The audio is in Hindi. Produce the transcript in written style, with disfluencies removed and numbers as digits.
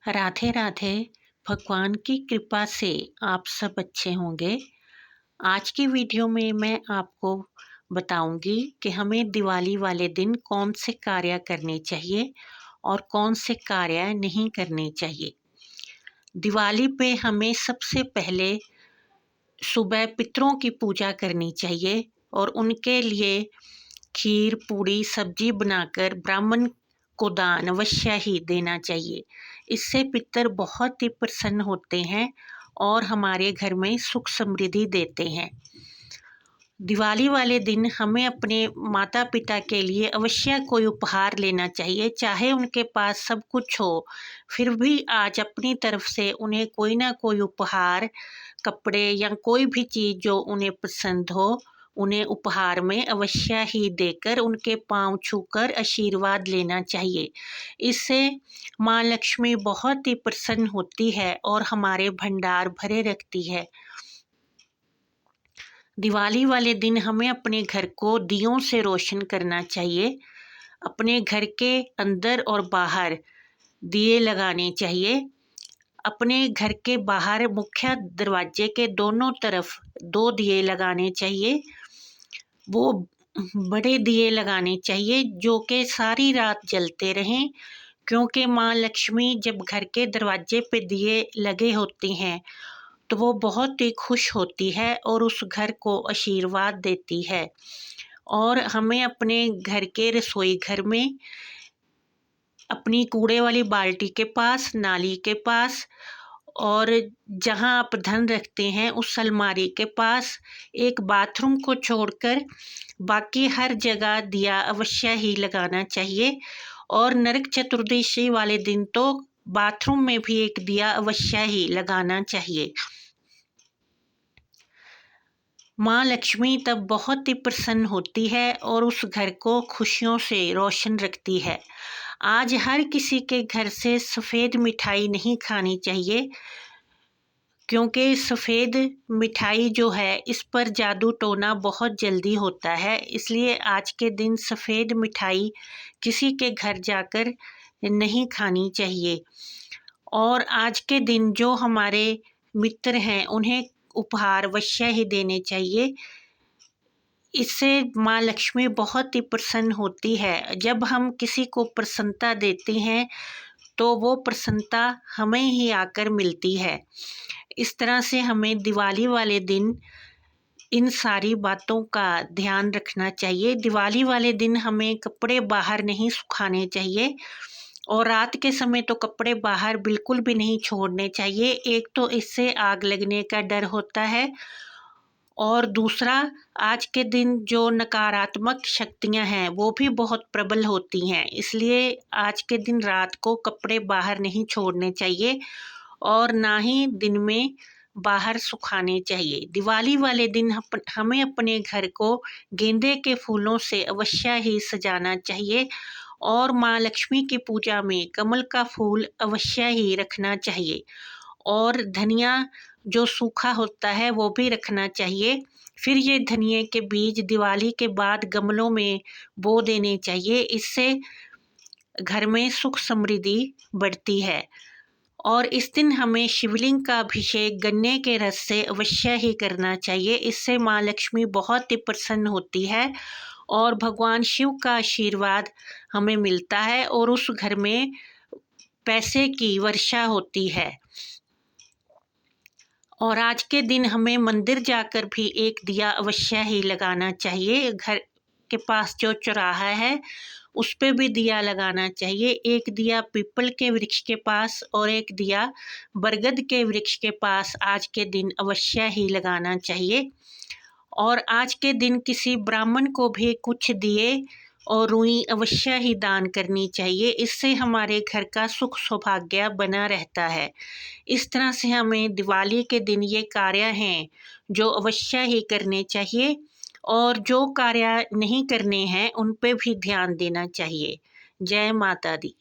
राधे राधे। भगवान की कृपा से आप सब अच्छे होंगे। आज की वीडियो में मैं आपको बताऊंगी कि हमें दिवाली वाले दिन कौन से कार्य करने चाहिए और कौन से कार्य नहीं करने चाहिए। दिवाली पे हमें सबसे पहले सुबह पितरों की पूजा करनी चाहिए और उनके लिए खीर पूड़ी सब्जी बनाकर ब्राह्मण को दान अवश्य ही देना चाहिए। इससे पितर बहुत ही प्रसन्न होते हैं और हमारे घर में सुख समृद्धि देते हैं। दिवाली वाले दिन हमें अपने माता पिता के लिए अवश्य कोई उपहार लेना चाहिए। चाहे उनके पास सब कुछ हो, फिर भी आज अपनी तरफ से उन्हें कोई ना कोई उपहार, कपड़े या कोई भी चीज़ जो उन्हें पसंद हो, उन्हें उपहार में अवश्य ही देकर उनके पांव छूकर आशीर्वाद लेना चाहिए। इससे माँ लक्ष्मी बहुत ही प्रसन्न होती है और हमारे भंडार भरे रखती है। दिवाली वाले दिन हमें अपने घर को दियों से रोशन करना चाहिए। अपने घर के अंदर और बाहर दिए लगाने चाहिए। अपने घर के बाहर मुख्य दरवाजे के दोनों तरफ 2 दिए लगाने चाहिए। वो बड़े दिए लगाने चाहिए जो कि सारी रात जलते रहें, क्योंकि माँ लक्ष्मी जब घर के दरवाजे पे दिए लगे होती हैं तो वो बहुत ही खुश होती है और उस घर को आशीर्वाद देती है। और हमें अपने घर के रसोई घर में अपनी कूड़े वाली बाल्टी के पास, नाली के पास और जहां आप धन रखते हैं उस अलमारी के पास, एक बाथरूम को छोड़कर बाकी हर जगह दिया अवश्य ही लगाना चाहिए। और नरक चतुर्दशी वाले दिन तो बाथरूम में भी एक दिया अवश्य ही लगाना चाहिए। माँ लक्ष्मी तब बहुत ही प्रसन्न होती है और उस घर को खुशियों से रोशन रखती है। आज हर किसी के घर से सफ़ेद मिठाई नहीं खानी चाहिए, क्योंकि सफ़ेद मिठाई जो है इस पर जादू टोना बहुत जल्दी होता है। इसलिए आज के दिन सफ़ेद मिठाई किसी के घर जाकर नहीं खानी चाहिए। और आज के दिन जो हमारे मित्र हैं उन्हें उपहार अवश्य ही देने चाहिए। इससे माँ लक्ष्मी बहुत ही प्रसन्न होती है। जब हम किसी को प्रसन्नता देते हैं तो वो प्रसन्नता हमें ही आकर मिलती है। इस तरह से हमें दिवाली वाले दिन इन सारी बातों का ध्यान रखना चाहिए। दिवाली वाले दिन हमें कपड़े बाहर नहीं सुखाने चाहिए और रात के समय तो कपड़े बाहर बिल्कुल भी नहीं छोड़ने चाहिए। एक तो इससे आग लगने का डर होता है और दूसरा आज के दिन जो नकारात्मक शक्तियां हैं वो भी बहुत प्रबल होती हैं। इसलिए आज के दिन रात को कपड़े बाहर नहीं छोड़ने चाहिए और ना ही दिन में बाहर सुखाने चाहिए। दिवाली वाले दिन हमें अपने घर को गेंदे के फूलों से अवश्य ही सजाना चाहिए और माँ लक्ष्मी की पूजा में कमल का फूल अवश्य ही रखना चाहिए और धनिया जो सूखा होता है वो भी रखना चाहिए। फिर ये धनिए के बीज दिवाली के बाद गमलों में बो देने चाहिए। इससे घर में सुख समृद्धि बढ़ती है। और इस दिन हमें शिवलिंग का अभिषेक गन्ने के रस से अवश्य ही करना चाहिए। इससे माँ लक्ष्मी बहुत ही प्रसन्न होती है और भगवान शिव का आशीर्वाद हमें मिलता है और उस घर में पैसे की वर्षा होती है। और आज के दिन हमें मंदिर जाकर भी एक दिया अवश्य ही लगाना चाहिए। घर के पास जो चौराहा है उस पे भी दिया लगाना चाहिए। एक दिया पीपल के वृक्ष के पास और एक दिया बरगद के वृक्ष के पास आज के दिन अवश्य ही लगाना चाहिए। और आज के दिन किसी ब्राह्मण को भी कुछ दिए और रुई अवश्य ही दान करनी चाहिए। इससे हमारे घर का सुख सौभाग्य बना रहता है। इस तरह से हमें दिवाली के दिन ये कार्य हैं जो अवश्य ही करने चाहिए और जो कार्य नहीं करने हैं उन पे भी ध्यान देना चाहिए। जय माता दी।